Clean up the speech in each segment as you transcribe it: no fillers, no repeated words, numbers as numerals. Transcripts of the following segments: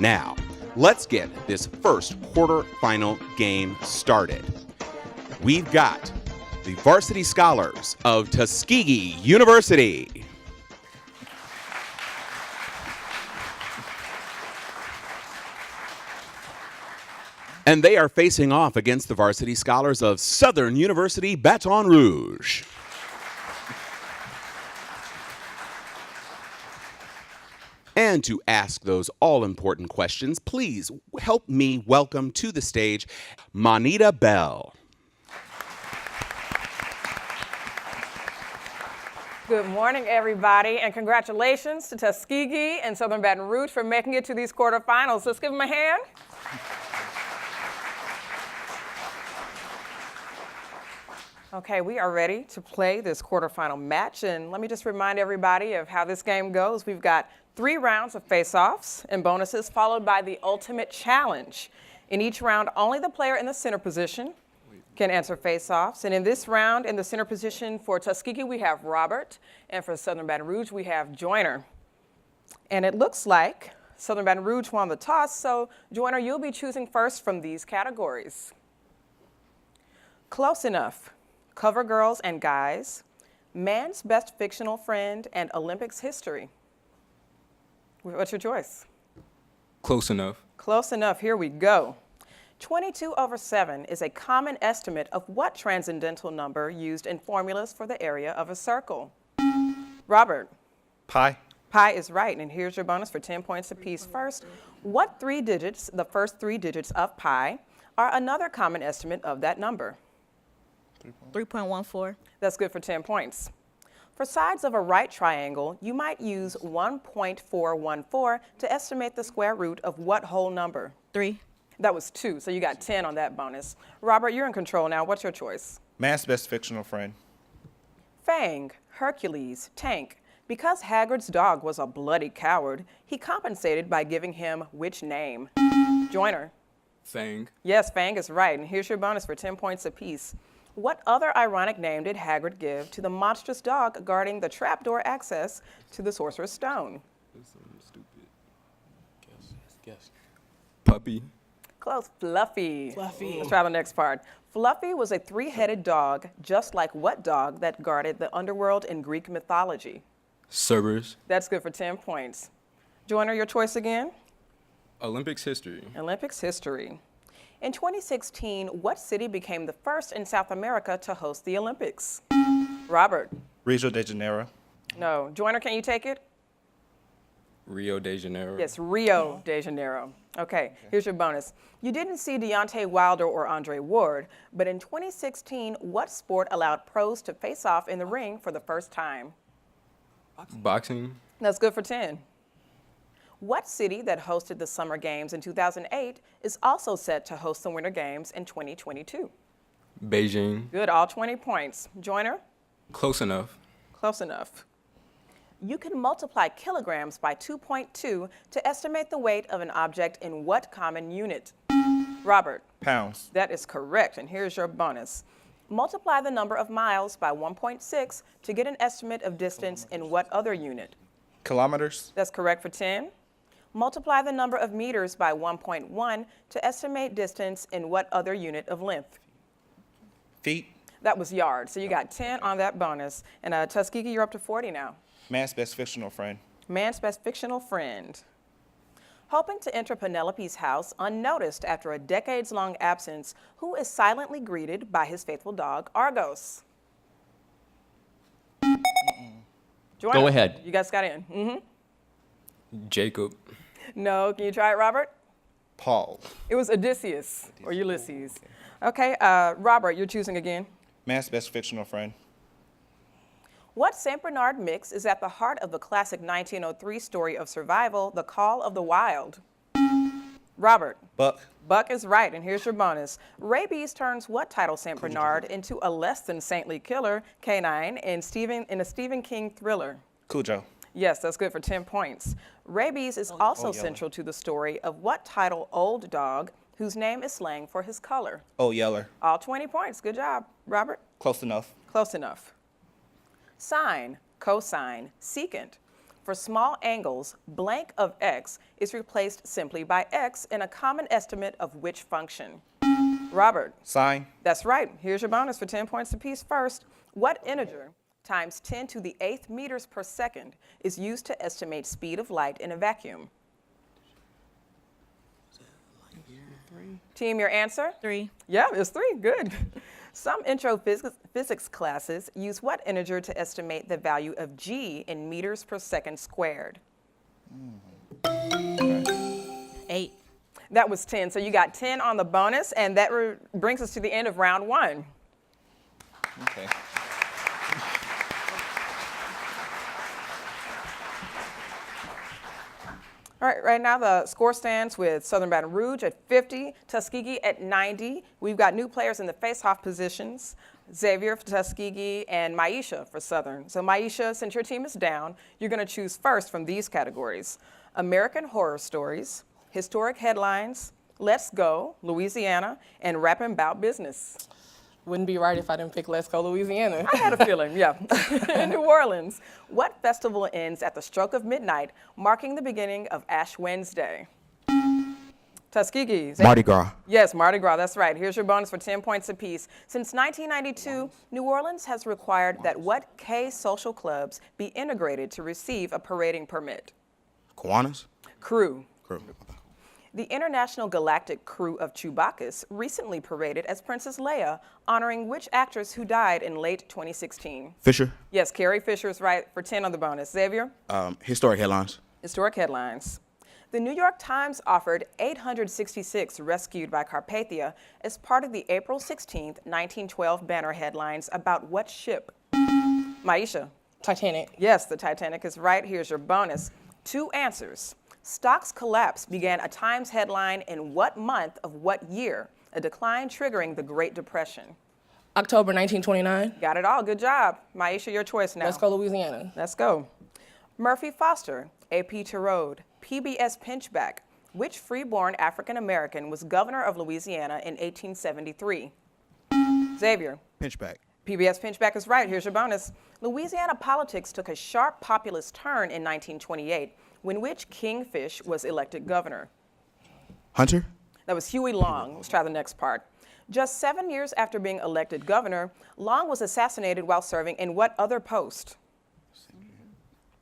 Now, let's get this first quarterfinal game started. We've got the varsity scholars of Tuskegee University. And they are facing off against the varsity scholars of Southern University, Baton Rouge. And to ask those all-important questions, please help me welcome to the stage Monita Bell. Good morning, everybody, and congratulations to Tuskegee and Southern-Baton Rouge for making it to these quarterfinals. Let's give them a hand. Okay, we are ready to play this quarterfinal match, and let me just remind everybody of how this game goes. We've got 3 rounds of face-offs and bonuses, followed by the ultimate challenge. In each round, only the player in the center position can answer face-offs, and in this round, in the center position for Tuskegee, we have Robert, and for Southern-Baton Rouge, we have Joyner. And it looks like Southern-Baton Rouge won the toss, so Joyner, you'll be choosing first from these categories. Close enough. Cover girls and guys, man's best fictional friend, and Olympics history. What's your choice? Close enough. Close enough, here we go. 22/7 is a common estimate of what transcendental number used in formulas for the area of a circle? Robert. Pi. Pi is right, and here's your bonus for 10 points apiece. First, what 3 digits, the first 3 digits of pi, are another common estimate of that number? 3.14. That's good for 10 points. For sides of a right triangle, you might use 1.414 to estimate the square root of what whole number? 3. That was 2, so you got 10 on that bonus. Robert, you're in control now. What's your choice? Man's best fictional friend. Fang, Hercules, Tank. Because Hagrid's dog was a bloody coward, he compensated by giving him which name? Joyner. Fang. Yes, Fang is right, and here's your bonus for 10 points apiece. What other ironic name did Hagrid give to the monstrous dog guarding the trapdoor access to the Sorcerer's Stone? Something stupid. Guess. Puppy. Close. Fluffy. Fluffy. Let's try the next part. Fluffy was a 3-headed dog, just like what dog that guarded the underworld in Greek mythology? Cerberus. That's good for 10 points. Joyner, your choice again? Olympics history. Olympics history. In 2016, what city became the first in South America to host the Olympics? Robert. Rio de Janeiro. No. Joyner, can you take it? Rio de Janeiro. Yes, Rio de Janeiro. Okay, here's your bonus. You didn't see Deontay Wilder or Andre Ward, but in 2016, what sport allowed pros to face off in the ring for the first time? Boxing. That's good for 10. What city that hosted the Summer Games in 2008 is also set to host the Winter Games in 2022? Beijing. Good, all 20 points. Joyner? Close enough. Close enough. You can multiply kilograms by 2.2 to estimate the weight of an object in what common unit? Robert? Pounds. That is correct, and here's your bonus. Multiply the number of miles by 1.6 to get an estimate of distance in what other unit? Kilometers. That's correct for 10. Multiply the number of meters by 1.1 to estimate distance in what other unit of length? Feet. That was yards, so you got 10 on that bonus. And Tuskegee, you're up to 40 now. Man's best fictional friend. Man's best fictional friend. Hoping to enter Penelope's house unnoticed after a decades-long absence, who is silently greeted by his faithful dog, Argos? Joyner, Go ahead. You guys got in. Jacob. No, can you try it, Robert? Paul. It was Odysseus or Ulysses. Okay, Robert, you're choosing again. Man's best fictional friend. What St. Bernard mix is at the heart of the classic 1903 story of survival, The Call of the Wild? Robert. Buck. Buck is right, and here's your bonus. Rabies turns what title St. Bernard into a less than saintly killer, canine, in a Stephen King thriller? Cujo. Yes, that's good for 10 points. Rabies is also central to the story of what title Old Dog, whose name is slang for his color? Oh, Yeller. All 20 points. Good job, Robert. Close enough. Close enough. Sine, cosine, secant. For small angles, blank of x is replaced simply by x in a common estimate of which function? Robert. Sine. That's right. Here's your bonus for 10 points apiece. First, what integer times 10 to the 8th meters per second is used to estimate speed of light in a vacuum? Team, your answer? 3. Yeah, it's 3. Good. Some intro physics classes use what integer to estimate the value of g in meters per second squared? 8. That was 10. So you got 10 on the bonus, and that brings us to the end of round 1. Okay. All right, right now the score stands with Southern-Baton Rouge at 50, Tuskegee at 90. We've got new players in the face-off positions, Xavier for Tuskegee and Maisha for Southern. So Maisha, since your team is down, you're going to choose first from these categories: American horror stories, historic headlines, Let's Go, Louisiana, and Rapping 'Bout Business. Wouldn't be right if I didn't pick Let's Go Louisiana. I had a feeling, yeah. In New Orleans, what festival ends at the stroke of midnight, marking the beginning of Ash Wednesday? Tuskegee. Mardi Gras. Yes, Mardi Gras, that's right. Here's your bonus for 10 points apiece. Since 1992, New Orleans has required that what K social clubs be integrated to receive a parading permit? Kiwanis. Crew. Crew. The International Galactic Crew of Chewbacca's recently paraded as Princess Leia, honoring which actress who died in late 2016? Fisher. Yes, Carrie Fisher is right for 10 on the bonus. Xavier? Historic headlines. Historic headlines. The New York Times offered 866 rescued by Carpathia as part of the April 16, 1912 banner headlines about what ship? Maisha? Titanic. Yes, the Titanic is right. Here's your bonus. 2 answers. Stocks collapse began a Times headline in what month of what year? A decline triggering the Great Depression. October 1929. Got it all. Good job. Maisha, your choice now. Let's Go Louisiana. Let's go. Murphy Foster, A.P. Terode, P.B.S. Pinchback. Which freeborn African American was governor of Louisiana in 1873? Xavier. Pinchback. P.B.S. Pinchback is right. Here's your bonus. Louisiana politics took a sharp populist turn in 1928, when which kingfish was elected governor? Hunter. That was Huey Long. Let's try the next part. Just 7 years after being elected governor, Long was assassinated while serving in what other post?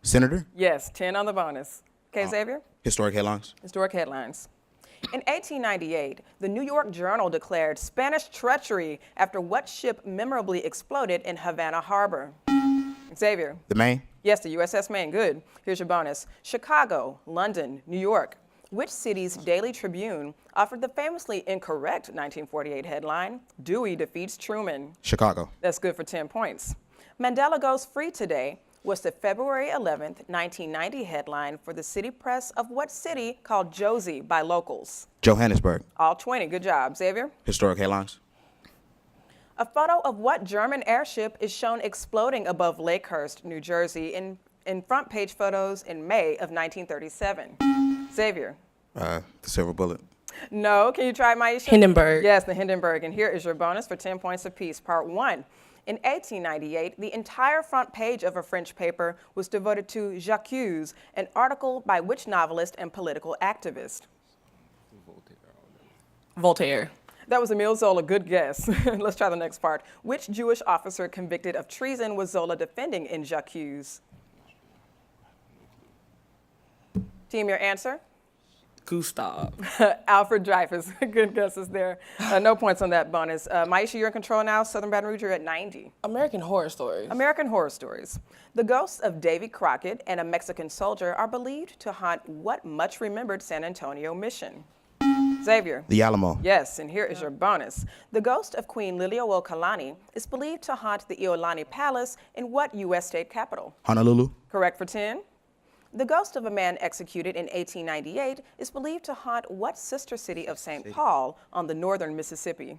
Senator. Yes, 10 on the bonus. Okay, Xavier? Historic headlines. Historic headlines. In 1898, the New York Journal declared Spanish treachery after what ship memorably exploded in Havana Harbor? Xavier? The Maine. Yes, the USS Maine. Good. Here's your bonus. Chicago, London, New York. Which city's Daily Tribune offered the famously incorrect 1948 headline, Dewey defeats Truman? Chicago. That's good for 10 points. Mandela Goes Free Today was the February 11th, 1990 headline for the city press of what city called Josie by locals? Johannesburg. All 20. Good job. Xavier? Historic headlines. A photo of what German airship is shown exploding above Lakehurst, New Jersey in front page photos in May of 1937? Xavier? The Silver Bullet. No. Can you try, Maisha? Hindenburg. Yes, the Hindenburg. And here is your bonus for 10 points apiece. Part 1. In 1898, the entire front page of a French paper was devoted to J'accuse, an article by which novelist and political activist? Voltaire. That was Emile Zola. Good guess. Let's try the next part. Which Jewish officer convicted of treason was Zola defending in J'accuse? Team, your answer? Gustav. Alfred Dreyfus. Good guesses there. No points on that bonus. Maisha, you're in control now. Southern-Baton Rouge, you're at 90. American Horror Stories. American Horror Stories. The ghosts of Davy Crockett and a Mexican soldier are believed to haunt what much-remembered San Antonio mission? Xavier? The Alamo. Yes, and here is your bonus. The ghost of Queen Liliuokalani is believed to haunt the Iolani Palace in what U.S. state capital? Honolulu. Correct for 10. The ghost of a man executed in 1898 is believed to haunt what sister city of St. Paul on the northern Mississippi?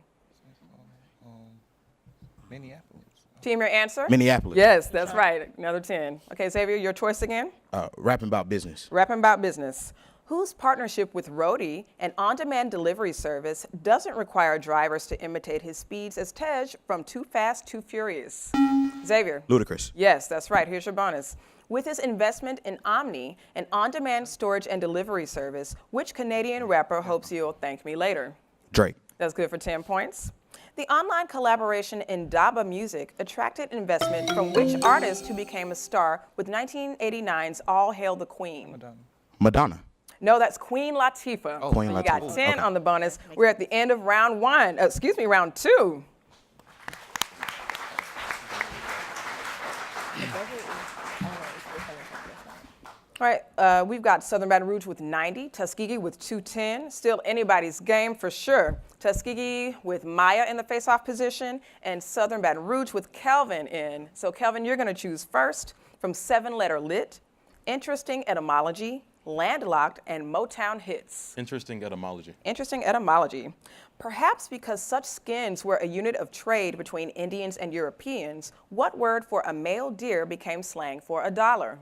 Minneapolis. Team, your answer? Minneapolis. Yes, that's right. Another 10. Okay, Xavier, your choice again? Rapping About Business. Rapping About Business. Whose partnership with Roadie, an on-demand delivery service, doesn't require drivers to imitate his speeds as Tej from Too Fast, Too Furious? Xavier? Ludacris. Yes, that's right. Here's your bonus. With his investment in Omni, an on-demand storage and delivery service, which Canadian rapper hopes you'll thank me later? Drake. That's good for 10 points. The online collaboration in Daba Music attracted investment from which artist who became a star with 1989's All Hail the Queen? Madonna. No, that's Queen Latifah. Queen So you got Latifah. 10 Okay. on the bonus. We're at the end of round round 2. All right, we've got Southern-Baton Rouge with 90, Tuskegee with 210. Still anybody's game for sure. Tuskegee with Maya in the face-off position, and Southern-Baton Rouge with Kelvin in. So Kelvin, you're gonna choose first from 7-letter lit, interesting etymology, landlocked, and Motown hits. Interesting etymology. Interesting etymology. Perhaps because such skins were a unit of trade between Indians and Europeans, what word for a male deer became slang for $1?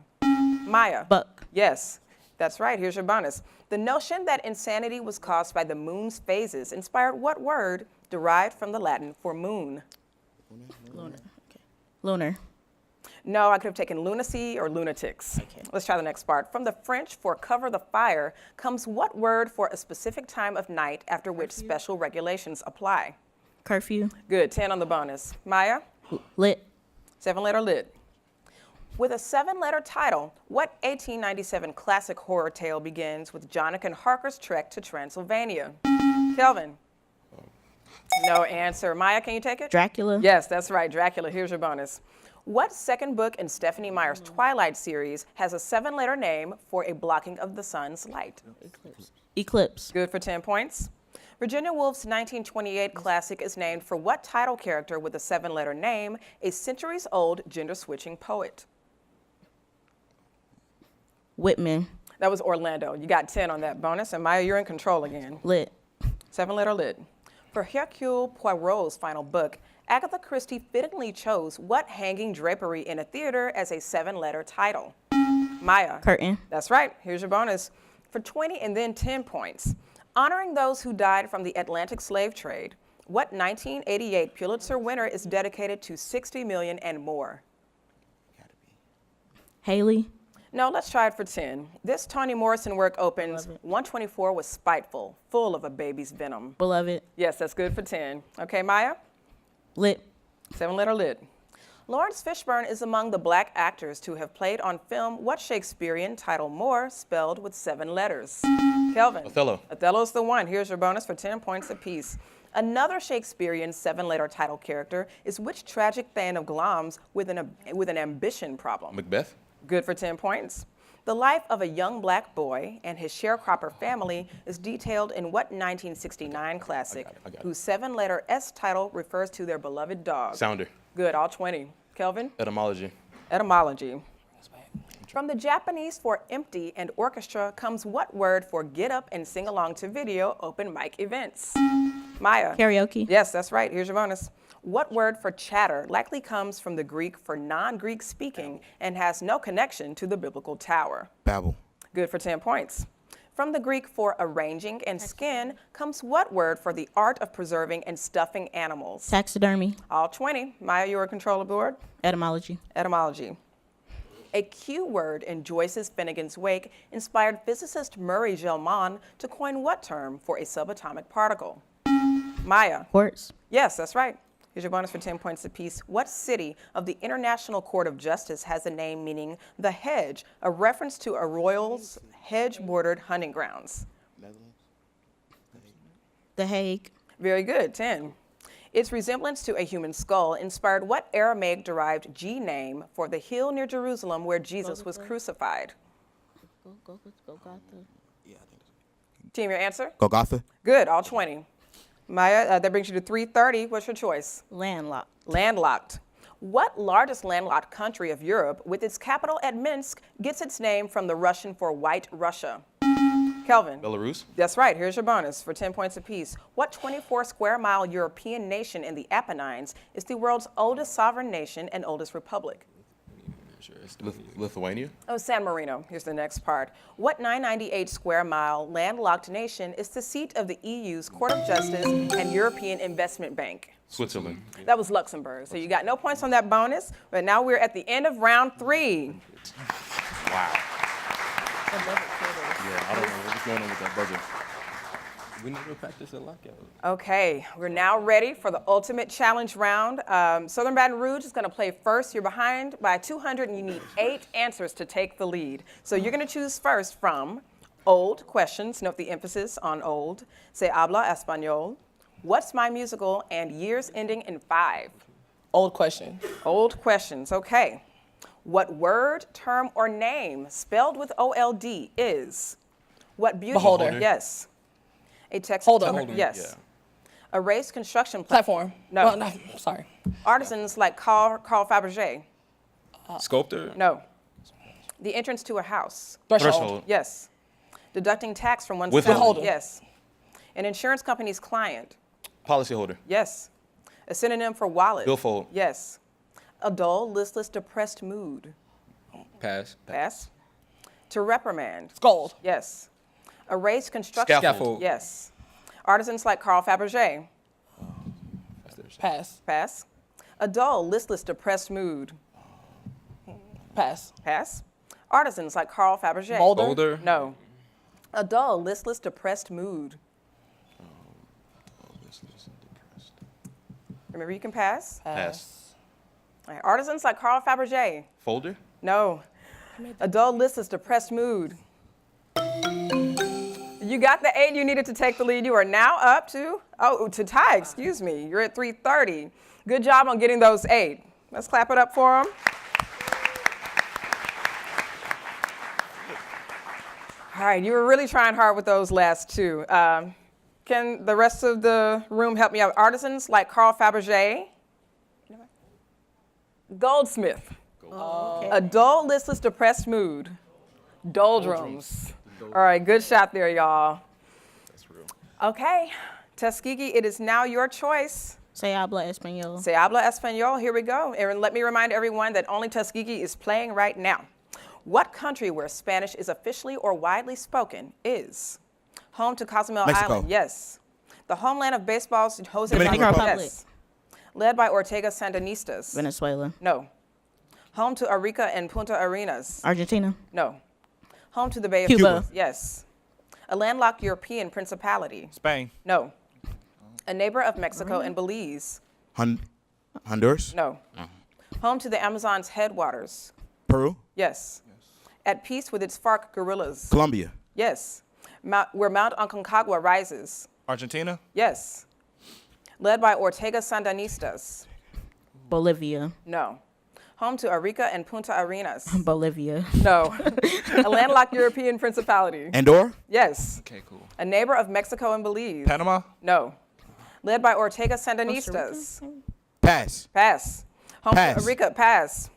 Maya. Buck. Yes, that's right. Here's your bonus. The notion that insanity was caused by the moon's phases inspired what word derived from the Latin for moon? Lunar. Okay. Lunar. No, I could have taken lunacy or lunatics. Okay. Let's try the next part. From the French for cover the fire comes what word for a specific time of night after which special regulations apply? Curfew. Good, 10 on the bonus. Maya? Lit. 7-letter lit. With a 7-letter title, what 1897 classic horror tale begins with Jonathan Harker's trek to Transylvania? Kelvin? No answer. Maya, can you take it? Dracula. Yes, that's right, Dracula. Here's your bonus. What second book in Stephanie Meyer's Twilight series has a 7-letter name for a blocking of the sun's light? Eclipse. Good for 10 points. Virginia Woolf's 1928 classic is named for what title character with a 7-letter name, a centuries-old gender-switching poet? Whitman. That was Orlando. You got 10 on that bonus, and Maya, you're in control again. Lit. 7-letter lit. For Hercule Poirot's final book, Agatha Christie fittingly chose what hanging drapery in a theater as a 7-letter title? Maya. Curtain. That's right. Here's your bonus. For 20 and then 10 points. Honoring those who died from the Atlantic slave trade, what 1988 Pulitzer winner is dedicated to 60 million and more? Haley. No, let's try it for 10. This Toni Morrison work opens, 124 was spiteful, full of a baby's venom. Beloved. Yes, that's good for 10. Okay, Maya? Lit. 7-letter lit. Lawrence Fishburne is among the black actors to have played on film what Shakespearean title Moore spelled with 7 letters? Kelvin? Othello. Othello's the one. Here's your bonus for 10 points apiece. Another Shakespearean 7-letter title character is which tragic Thane of Glamis with an ambition problem? Macbeth. Good for 10 points. The life of a young black boy and his sharecropper family is detailed in what 1969 classic, I got it. whose 7-letter S title refers to their beloved dog? Sounder. Good, all 20. Kelvin? Etymology. Etymology. From the Japanese for empty and orchestra comes what word for get up and sing along to video open mic events? Maya? Karaoke. Yes, that's right. Here's your bonus. What word for chatter likely comes from the Greek for non-Greek speaking and has no connection to the biblical tower? Babel. Good for 10 points. From the Greek for arranging and skin comes what word for the art of preserving and stuffing animals? Taxidermy. All 20. Maya, you're a controller board. Etymology. Etymology. A Q word in Joyce's Finnegan's Wake inspired physicist Murray Gell-Mann to coin what term for a subatomic particle? Maya. Quartz. Yes, that's right. Here's your bonus for 10 points apiece. What city of the International Court of Justice has a name meaning the hedge, a reference to a royal's hedge-bordered hunting grounds? The Hague. Very good, 10. Its resemblance to a human skull inspired what Aramaic-derived G name for the hill near Jerusalem where Jesus was crucified? Team, your answer? Golgotha. Good, all 20. Maya, that brings you to 330. What's your choice? Landlocked. Landlocked. What largest landlocked country of Europe, with its capital at Minsk, gets its name from the Russian for White Russia? Kelvin? Belarus. That's right. Here's your bonus for 10 points apiece. What 24-square-mile European nation in the Apennines is the world's oldest sovereign nation and oldest republic? Lithuania. Oh, San Marino. Here's the next part. What 998-square-mile landlocked nation is the seat of the EU's Court of Justice and European Investment Bank? Switzerland. That was Luxembourg. So you got no points on that bonus, but now we're at the end of round 3. points. Wow. Yeah, I don't know what's going on with that buzzer. We never practiced a lockout. Okay, we're now ready for the ultimate challenge round. Southern-Baton Rouge is going to play first. You're behind by 200, and you need 8 answers to take the lead. So you're going to choose first from old questions. Note the emphasis on old. Se habla español. What's my musical? And years ending in 5. Old question. Old questions, okay. What word, term, or name spelled with O-L-D is? What beauty? Beholder. Yes. A text. Holder. Holder, Yes. A raised construction Platform. No. No, sorry. Artisans like Carl Fabergé. Sculptor? No. The entrance to a house. Threshold. Yes. Deducting tax from one's Withholding. salary. Yes. An insurance company's client. Policyholder. Yes. A synonym for wallet. Billfold. Yes. A dull, listless, depressed mood. Pass. Pass. To reprimand. Scold. Yes. A raised construction. Scaffold. Yes. Artisans like Carl Fabergé. Pass. Pass. A dull, listless, depressed mood. Pass. Pass. Artisans like Carl Fabergé. Boulder. Boulder? No. A dull, listless, depressed mood. Remember, you can pass. Pass. All right. Artisans like Carl Fabergé. Folder. No. A dull, listless, depressed mood. You got the 8 you needed to take the lead. You are now up to tie, excuse me. You're at 330. Good job on getting those 8. Let's clap it up for them. All right, you were really trying hard with those last 2. Can the rest of the room help me out? Artisans like Carl Fabergé. Goldsmith. Okay. A dull, listless, depressed mood. Doldrums. All right, good shot there, y'all. That's real. Okay, Tuskegee, it is now your choice. Se habla español. Se habla español. Here we go. And let me remind everyone that only Tuskegee is playing right now. What country where Spanish is officially or widely spoken is home to Cozumel Mexico. Island? Yes. The homeland of baseball's Jose Dominican Gonzalez? Republic. Yes. Led by Ortega Sandinistas? Venezuela. No. Home to Arica and Punta Arenas? Argentina. No. Home to the Bay of Cuba. Yes. A landlocked European principality? Spain. No. A neighbor of Mexico and Belize? Honduras. No. Home to the Amazon's headwaters? Peru. Yes. At peace with its FARC guerrillas? Colombia. Yes. Where Mount Aconcagua rises? Argentina. Yes. Led by Ortega Sandinistas? Bolivia. No. Home to Arica and Punta Arenas? Bolivia. No. A landlocked European principality? Andorra. Yes. Okay, cool. A neighbor of Mexico and Belize? Panama. No. Led by Ortega Sandinistas? Pass. Pass. Home Pass. to Arica? Pass.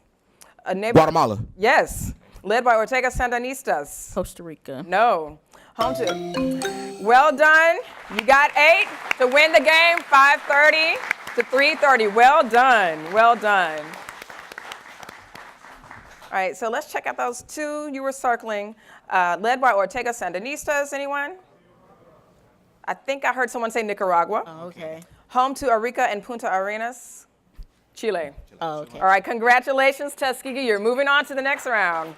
A neighbor? Guatemala. Yes. Led by Ortega Sandinistas? Costa Rica. No. Home to. Well done. You got 8 to win the game, 530 to 330. Well done. Well done. All right, so let's check out those 2 you were circling. Led by Ortega Sandinistas, anyone? I think I heard someone say Nicaragua. Oh, okay. Home to Arica and Punta Arenas, Chile. Oh, okay. All right, congratulations, Tuskegee. You're moving on to the next round.